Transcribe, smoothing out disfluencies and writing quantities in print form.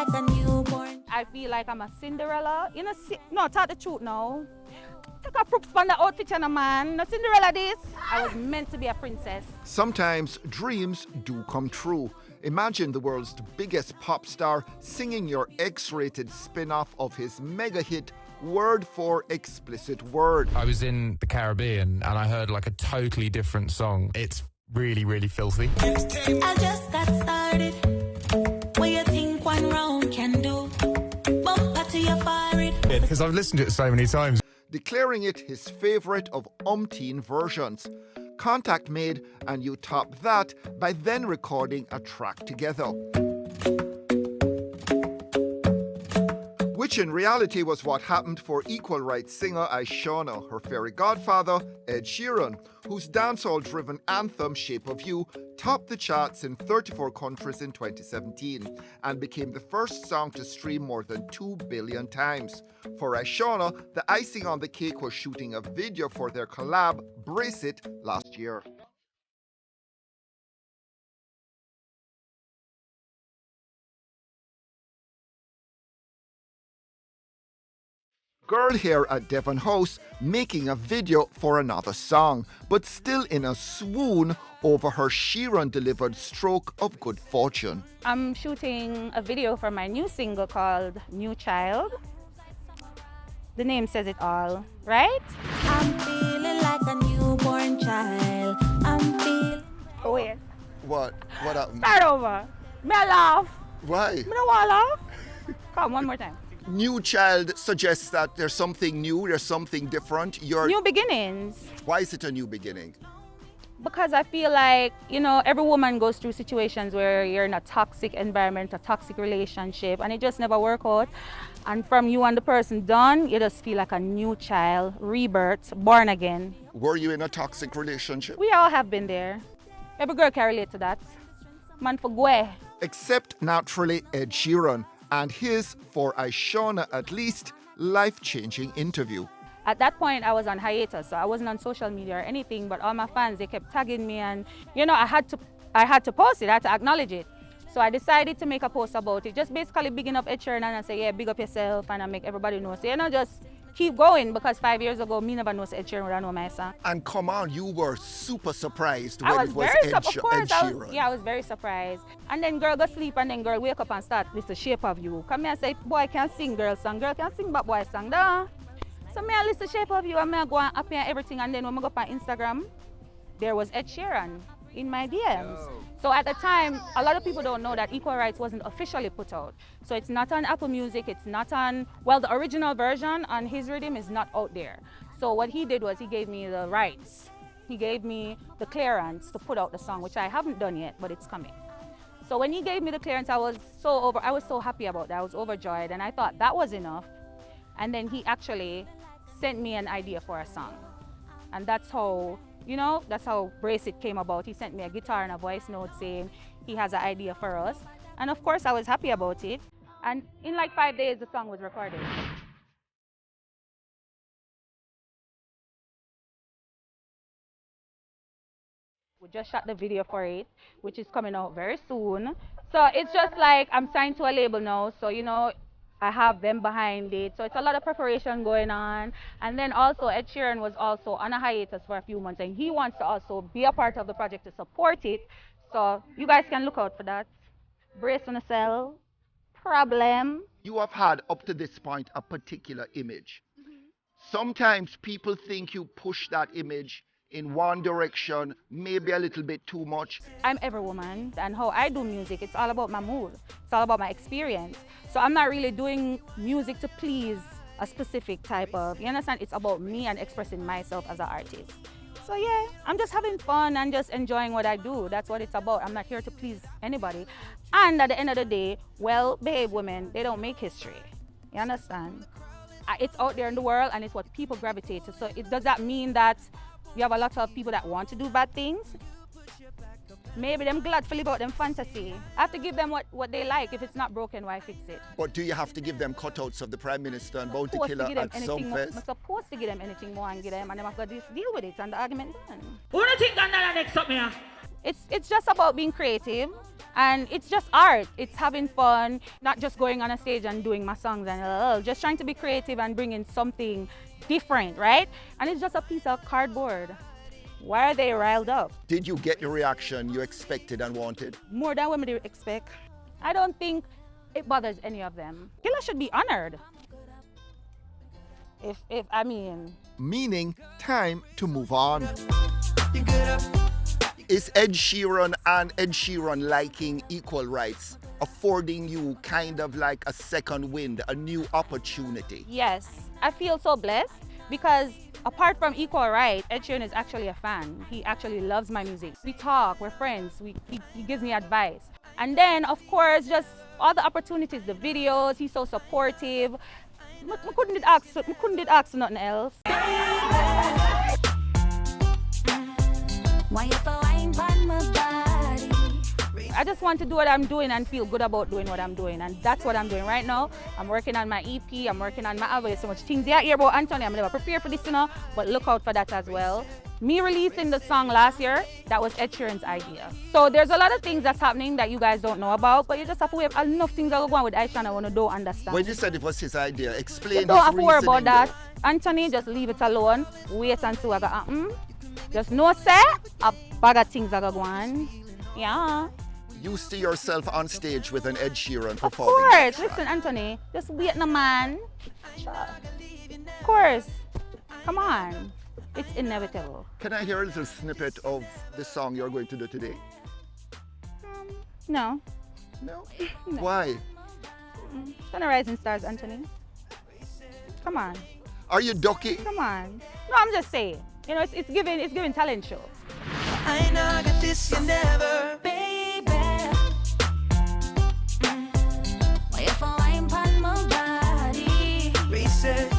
like a newborn. I feel like I'm a Cinderella. You know, no, tell the truth now. Take a props on the outfit and a man. No Cinderella this. I was meant to be a princess. Sometimes dreams do come true. Imagine the world's biggest pop star singing your X-rated spin-off of his mega hit Word for Explicit Word. I was in the Caribbean and I heard like a totally different song. It's really, really filthy. I just got started. What you think one round can do? Bumper to your forehead. Because I've listened to it so many times. Declaring it his favourite of umpteen versions. Contact made and you top that by then recording a track together. Which in reality was what happened for equal rights singer Ishawna, her fairy godfather, Ed Sheeran, whose dancehall-driven anthem Shape of You topped the charts in 34 countries in 2017 and became the first song to stream more than 2 billion times. For Ishawna, the icing on the cake was shooting a video for their collab, Brace It, last year. Girl here at Devon House making a video for another song, but still in a swoon over her Sheeran-delivered stroke of good fortune. I'm shooting a video for my new single called New Child. The name says it all, right? I'm feeling like a newborn child. I'm feeling. Oh, wait. What happened? Start over. May I laugh? Why? Me don't want to laugh. Come, one more time. New child suggests that there's something new, there's something different. New beginnings. Why is it a new beginning? Because I feel like, you know, every woman goes through situations where you're in a toxic environment, a toxic relationship, and it just never works out. And from you and the person done, you just feel like a new child, rebirth, born again. Were you in a toxic relationship? We all have been there. Every girl can relate to that. Man for gwe. Except naturally Ed Sheeran and his, for Ishawna at least, life-changing interview. At that point, I was on hiatus, so I wasn't on social media or anything, but all my fans, they kept tagging me and, you know, I had to post it, I had to acknowledge it. So I decided to make a post about it, just basically bigging up Ed Sheeran and I say, yeah, big up yourself and I make everybody know. So, you know, just keep going because 5 years ago, me never know Ed Sheeran would I know my song. And come on, you were super surprised when I was it was very Ed Sheeran. I was very surprised. And then girl go sleep and then girl wake up and start with the Shape of You. Come here and say, boy can sing girl song, girl can sing but boy song, da. So me I listen Shape of You and me I go and appear everything and then when I go up on Instagram, there was Ed Sheeran in my DMs. So at the time, a lot of people don't know that Equal Rights wasn't officially put out. So it's not on Apple Music, it's not on, well, the original version on his rhythm is not out there. So what he did was he gave me the rights. He gave me the clearance to put out the song, which I haven't done yet, but it's coming. So when he gave me the clearance, I was so happy about that. I was overjoyed and I thought that was enough. And then he actually sent me an idea for a song. And that's how, you know, that's how Brace It came about. He sent me a guitar and a voice note saying he has an idea for us. And of course, I was happy about it. And in like 5 days, the song was recorded. We just shot the video for it, which is coming out very soon. So it's just like I'm signed to a label now. So, you know, I have them behind it. So it's a lot of preparation going on. And then also Ed Sheeran was also on a hiatus for a few months and he wants to also be a part of the project to support it. So you guys can look out for that. Brace on the cell. Problem. You have had up to this point a particular image. Sometimes people think you push that image in one direction, maybe a little bit too much. I'm every woman, and how I do music, it's all about my mood. It's all about my experience. So I'm not really doing music to please a specific type of, you understand? It's about me and expressing myself as an artist. So yeah, I'm just having fun and just enjoying what I do. That's what it's about. I'm not here to please anybody. And at the end of the day, well-behaved women, they don't make history. You understand? It's out there in the world and it's what people gravitate to. So does that mean that you have a lot of people that want to do bad things? Maybe them glad to live out them fantasy. I have to give them what they like. If it's not broken, why fix it? But do you have to give them cutouts of the Prime Minister and Bounty Killer at some fest? I'm supposed to give them anything more and give them, and them have to just deal with it and the argument done. Who do you think that next up here? It's just about being creative And it's just art. It's having fun, not just going on a stage and doing my songs and just trying to be creative and bringing something different, right? And it's just a piece of cardboard. Why are they riled up? Did you get the reaction you expected and wanted? More than women expect. I don't think it bothers any of them. Killer should be honored. If I mean. Meaning, time to move on. Is Ed Sheeran and Ed Sheeran liking equal rights affording you kind of like a second wind, a new opportunity? Yes, I feel so blessed because apart from equal right, Ed Sheeran is actually a fan. He actually loves my music. We talk, we're friends, he gives me advice. And then, of course, just all the opportunities, the videos, he's so supportive. I couldn't ask nothing else. Why you so wine on my body? I just want to do what I'm doing and feel good about doing what I'm doing, and that's what I'm doing right now. I'm working on my EP, I'm working on my album. There's so much things you hear about Anthony. I'm never prepared for this, but look out for that as well. Me releasing the song last year, that was Ed Sheeran's idea. So there's a lot of things that's happening that you guys don't know about, but you just have to wait. Enough things are going on with Ishawna when you don't understand. When you said it was his idea, explain you don't have his to worry about reasoning that. Anthony, just leave it alone. Wait and see what happen. Just know, say, a bag of things are going on. Yeah. You see yourself on stage with an Ed Sheeran Of performing. course. Listen, Anthony, just wait no man. Of course. Come on. It's inevitable. Can I hear a little snippet of the song you're going to do today? No. No? Why? Gonna Rising Stars, Anthony. Come on. Are you ducky? Come on. No, I'm just saying. You know, it's giving talent show. I know I got this, you never, baby. Why you so wine on my body? Reset.